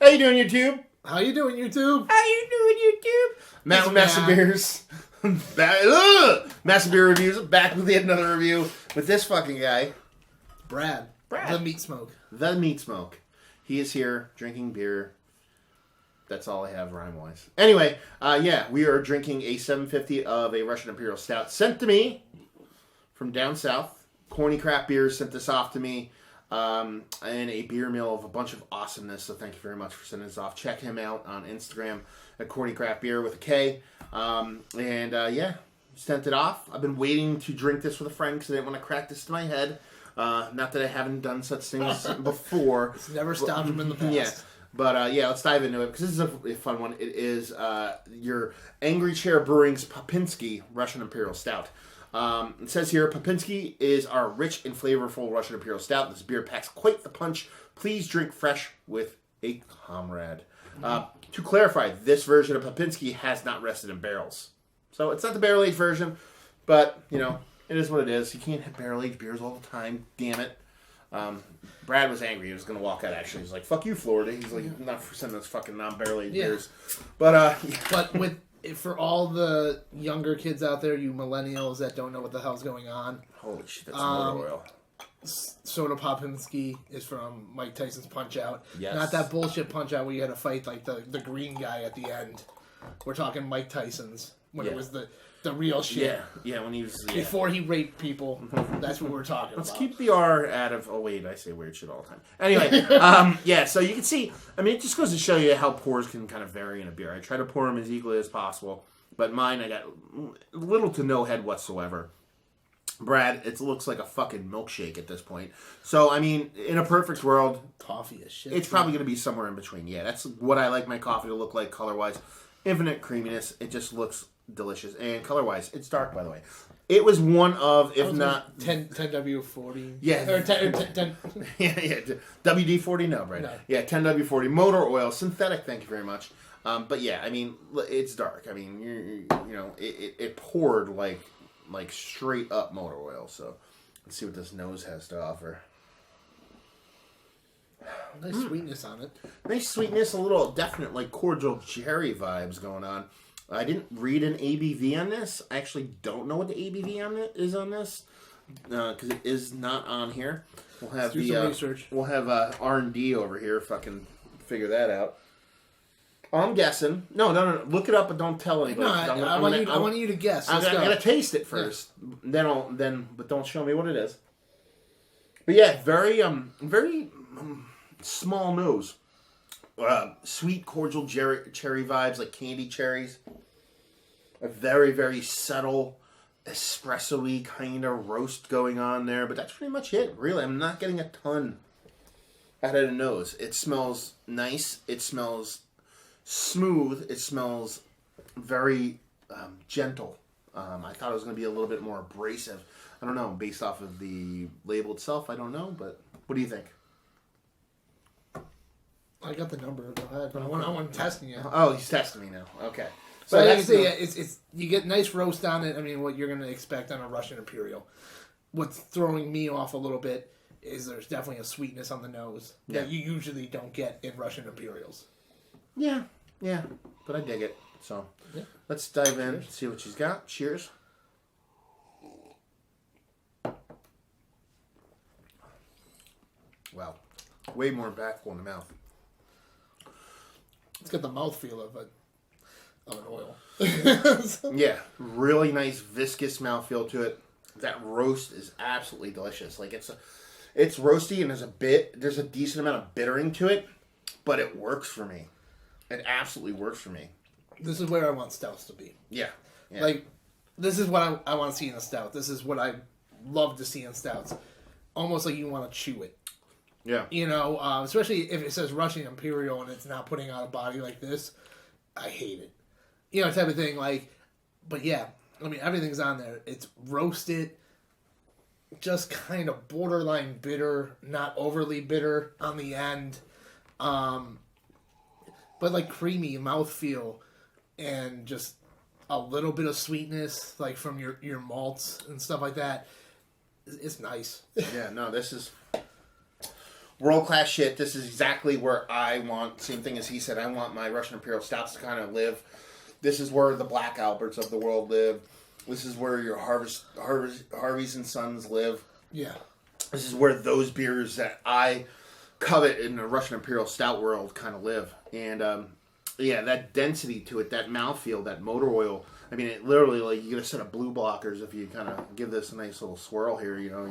How you doing, YouTube? How you doing, YouTube? How you doing, YouTube? Matt with Massive Beers. Massive Beer Reviews. Back with yet another review with this fucking guy. Brad. The Meat Smoke. The Meat Smoke. He is here drinking beer. That's all I have rhyme-wise. Anyway, we are drinking a 750 of a Russian Imperial Stout sent to me from down south. Corny Craft Beers sent this off to me. And a beer mill of a bunch of awesomeness. So thank you very much for sending this off. Check him out on Instagram at Corny Craft Beer with a K. Sent it off. I've been waiting to drink this with a friend because I didn't want to crack this to my head. Not that I haven't done such things before. It's never stopped him in the past. Yeah. But let's dive into it because this is a fun one. It is your Angry Chair Brewing's Popinski Russian Imperial Stout. It says here, Popinski is our rich and flavorful Russian Imperial Stout. This beer packs quite the punch. Please drink fresh with a comrade. To clarify, this version of Popinski has not rested in barrels. So it's not the barrel-aged version, but, it is what it is. You can't have barrel-aged beers all the time. Damn it. Brad was angry. He was going to walk out, actually. He's like, fuck you, Florida. He's like, not for sending us fucking non-barrel-aged beers. But, But for all the younger kids out there, you millennials that don't know what the hell's going on. Holy shit, that's motor oil. Soda Popinski is from Mike Tyson's Punch-Out. Yes. Not that bullshit Punch-Out where you had to fight like the green guy at the end. We're talking Mike Tyson's when it was the real shit. Yeah, when he was... Yeah. Before he raped people. That's what we're talking Let's about. keep the R out of... Oh, wait, I say weird shit all the time. Anyway, so you can see... it just goes to show you how pours can kind of vary in a beer. I try to pour them as equally as possible, but mine, I got little to no head whatsoever. Brad, it looks like a fucking milkshake at this point. So, in a perfect world... Coffee is shit. It's probably going to be somewhere in between. Yeah, that's what I like my coffee to look like color-wise. Infinite creaminess. It just looks delicious. And color-wise, it's dark, by the way. It was one of, if not... 10W40. Yeah. Or 10... yeah. WD-40, no, Brad. No. Yeah, 10W40. Motor oil. Synthetic, thank you very much. But yeah, it's dark. It poured like straight up motor oil. So let's see what this nose has to offer. Nice sweetness on it. Nice sweetness, a little definite cordial cherry vibes going on. I didn't read an ABV on this. I actually don't know what the ABV on it is on this because it is not on here. We'll have research. We'll have R&D over here fucking figure that out. I'm guessing. No. Look it up, but don't tell anybody. No, I want you to guess. I'm gonna taste it first. Yeah. But don't show me what it is. But yeah, very small nose. Sweet, cordial cherry vibes, like candy cherries. A very, very subtle, espresso-y kind of roast going on there. But that's pretty much it, really. I'm not getting a ton out of the nose. It smells nice. It smells smooth. It smells very gentle. I thought it was going to be a little bit more abrasive. I don't know. Based off of the label itself, I don't know. But what do you think? I got the number. Go ahead. I want testing you. Oh, he's testing me now. Okay. So it's you get nice roast on it. What you're going to expect on a Russian Imperial. What's throwing me off a little bit is there's definitely a sweetness on the nose that you usually don't get in Russian Imperials. Yeah, but I dig it. So let's dive in, see what she's got. Cheers. Wow, way more impactful in the mouth. It's got the mouthfeel of an oil. Yeah, really nice viscous mouthfeel to it. That roast is absolutely delicious. It's roasty and there's a decent amount of bittering to it, but it works for me. It absolutely works for me. This is where I want stouts to be. Yeah. This is what I want to see in a stout. This is what I love to see in stouts. Almost like you want to chew it. Yeah. Especially if it says Russian Imperial and it's not putting out a body like this. I hate it. Type of thing. But yeah, everything's on there. It's roasted, just kind of borderline bitter, not overly bitter on the end. But creamy mouthfeel and just a little bit of sweetness, from your malts and stuff like that. It's nice. Yeah, no, this is world-class shit. This is exactly where I want, same thing as he said, I want my Russian Imperial Stouts to kind of live. This is where the Black Alberts of the world live. This is where your Harveys and Sons live. Yeah. This is where those beers that I covet in the Russian Imperial Stout world kind of live. And, that density to it, that mouthfeel, that motor oil. I mean, it literally, like, you get a set of blue blockers if you kind of give this a nice little swirl here, you know.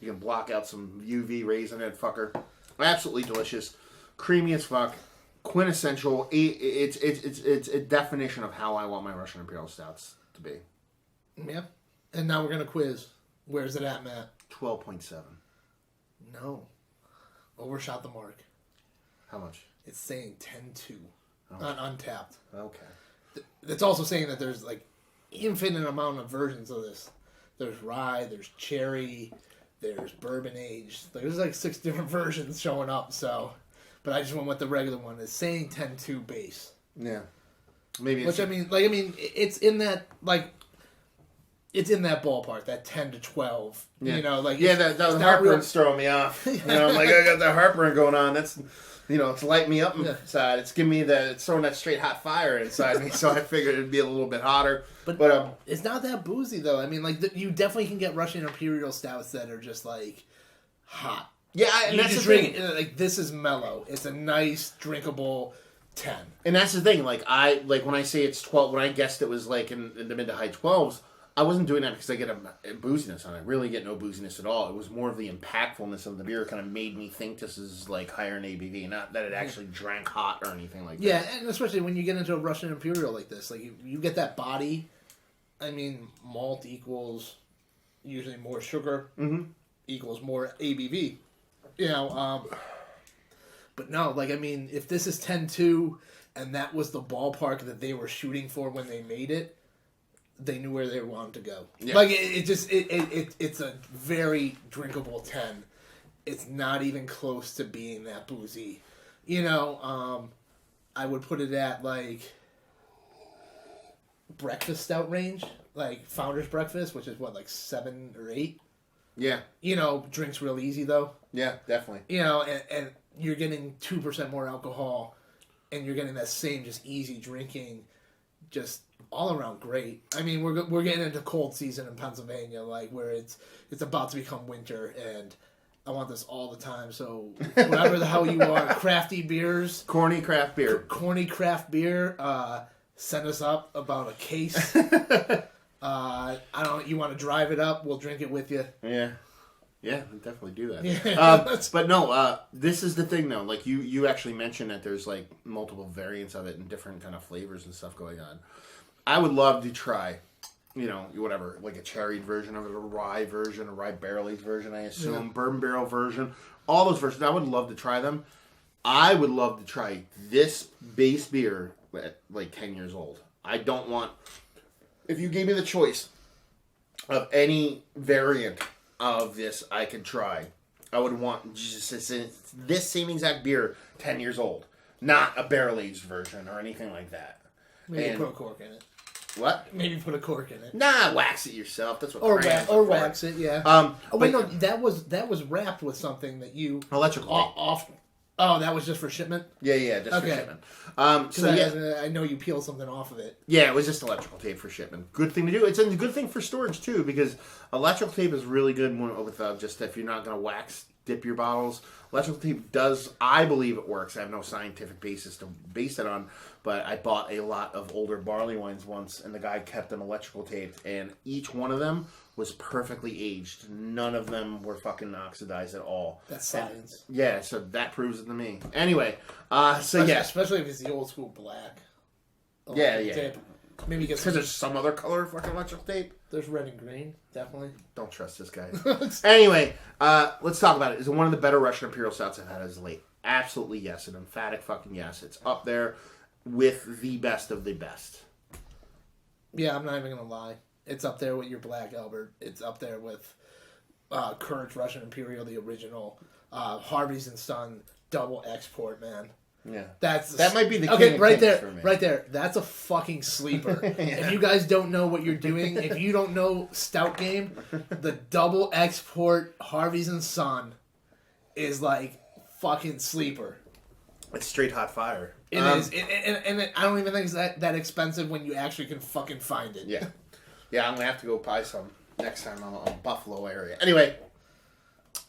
You can block out some UV rays in that fucker. Absolutely delicious. Creamy as fuck. Quintessential. It's a definition of how I want my Russian Imperial Stouts to be. Yeah. And now we're going to quiz. Where's it at, Matt? 12.7. No. Overshot the mark. How much? It's saying 10.2 on Untapped. Okay. It's also saying that there's like infinite amount of versions of this. There's rye, there's cherry, there's bourbon aged. There's like 6 different versions showing up. So, but I just went with the regular one. It's saying 10.2 base. Yeah. Maybe. Which I mean, it's in that it's in that ballpark, that 10 to 12. Yeah. You know, that heartburn's throwing me off. You know, I'm like, I got that heartburn going on. That's, it's lighting me up inside. It's giving me it's throwing that straight hot fire inside me. So I figured it'd be a little bit hotter. But it's not that boozy though. I mean, you definitely can get Russian Imperial Stouts that are just like hot. Yeah, and you that's the drink thing. It, like this is mellow. It's a nice drinkable 10. And that's the thing. Like when I say it's 12, when I guessed it was like in the mid to high 12s. I wasn't doing that because I get a booziness on it. I really get no booziness at all. It was more of the impactfulness of the beer kind of made me think this is like higher in ABV, not that it actually drank hot or anything like that. Yeah, and especially when you get into a Russian Imperial like this, like you get that body. I mean, malt equals usually more sugar, equals more ABV. You know, but no, like I mean, if this is 10.2 and that was the ballpark that they were shooting for when they made it. They knew where they wanted to go. Yeah. Like it's a very drinkable 10. It's not even close to being that boozy. You know, I would put it at like breakfast stout range, like Founder's Breakfast, which is like 7 or 8. Yeah. You know, drinks real easy though. Yeah, definitely. You know, and you're getting 2% more alcohol, and you're getting that same just easy drinking, just all around great. I mean, we're getting into cold season in Pennsylvania, like where it's about to become winter, and I want this all the time. So whatever the hell you are, crafty beers, corny craft beer, send us up about a case. I don't. You want to drive it up? We'll drink it with you. Yeah. Yeah, we'll definitely do that. Yeah. But no, this is the thing though. Like you actually mentioned that there's like multiple variants of it and different kind of flavors and stuff going on. I would love to try, whatever, like a cherried version of it, a rye version, a rye barrel-aged version, I assume, bourbon barrel version, all those versions. I would love to try them. I would love to try this base beer at like 10 years old. I don't want, if you gave me the choice of any variant of this I could try, I would want just this same exact beer 10 years old, not a barrel-aged version or anything like that. Maybe put a cork in it. What? Maybe put a cork in it. Nah, wax it yourself. That's what. Or wax it, yeah. That was wrapped with something that you electrical off. Oh, that was just for shipment. Yeah, just for shipment. I know you peel something off of it. Yeah, it was just electrical tape for shipment. Good thing to do. It's a good thing for storage too, because electrical tape is really good with just if you're not going to wax dip your bottles. Electrical tape does, I believe it works. I have no scientific basis to base it on, but I bought a lot of older barley wines once, and the guy kept them electrical taped, and each one of them was perfectly aged. None of them were fucking oxidized at all. That's science. Yeah, so that proves it to me. Anyway, especially if it's the old school black. Yeah. Tape. Maybe because there's some other color fucking electrical tape. There's red and green, definitely. Don't trust this guy. Anyway, let's talk about it. Is it one of the better Russian Imperial Stouts I've had as of late? Absolutely yes. An emphatic fucking yes. It's up there with the best of the best. Yeah, I'm not even going to lie. It's up there with your Black Albert. It's up there with Courage Russian Imperial, the original. Harvey's and Son, double export, man. Yeah, that might be the king right there, for me. Right there. That's a fucking sleeper. Yeah. If you guys don't know what you're doing, if you don't know Stout game, the double export Harvey's and Son is like fucking sleeper. It's straight hot fire. It is. And I don't even think it's that expensive when you actually can fucking find it. Yeah. Yeah, I'm going to have to go buy some next time I'm in Buffalo area. Anyway,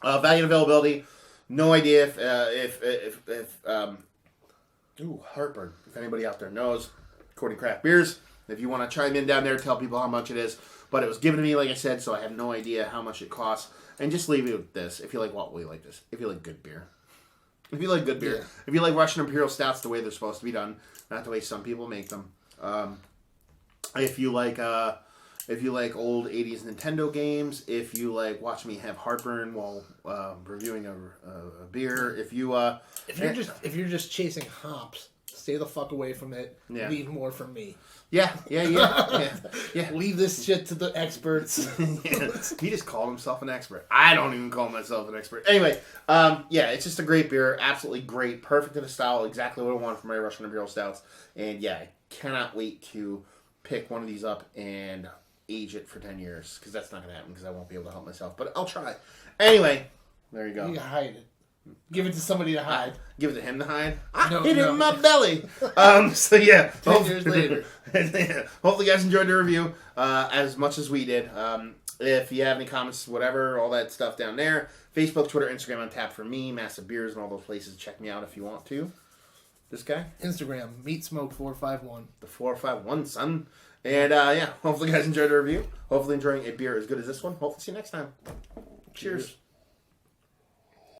value and availability. No idea if heartburn. If anybody out there knows, according to Craft Beers, if you want to chime in down there, tell people how much it is. But it was given to me, like I said, so I have no idea how much it costs. And just leave it with this. If you like what we like this. If you like good beer. If you like good beer. Yeah. If you like Russian Imperial Stouts the way they're supposed to be done, not the way some people make them. If you like old 80s Nintendo games, if you like watch me have heartburn while reviewing a beer, if you're just chasing hops, stay the fuck away from it. Yeah. Leave more from me. Yeah. Leave this shit to the experts. He just called himself an expert. I don't even call myself an expert. Anyway, it's just a great beer. Absolutely great. Perfect in the style. Exactly what I want from my Russian Imperial Stouts. And yeah, I cannot wait to pick one of these up and age it for 10 years. Because that's not going to happen because I won't be able to help myself. But I'll try. Anyway, there you go. You can hide it. Give it to somebody to hide. Give it to him to hide? Hit it in my belly. So yeah. 10 years later. Hopefully you guys enjoyed the review as much as we did. If you have any comments, whatever, all that stuff down there. Facebook, Twitter, Instagram on tap for me. Massive Beers and all those places. Check me out if you want to. This guy? Instagram, MeatSmoke451. The 451, son. And hopefully you guys enjoyed the review. Hopefully enjoying a beer as good as this one. Hopefully see you next time. Cheers.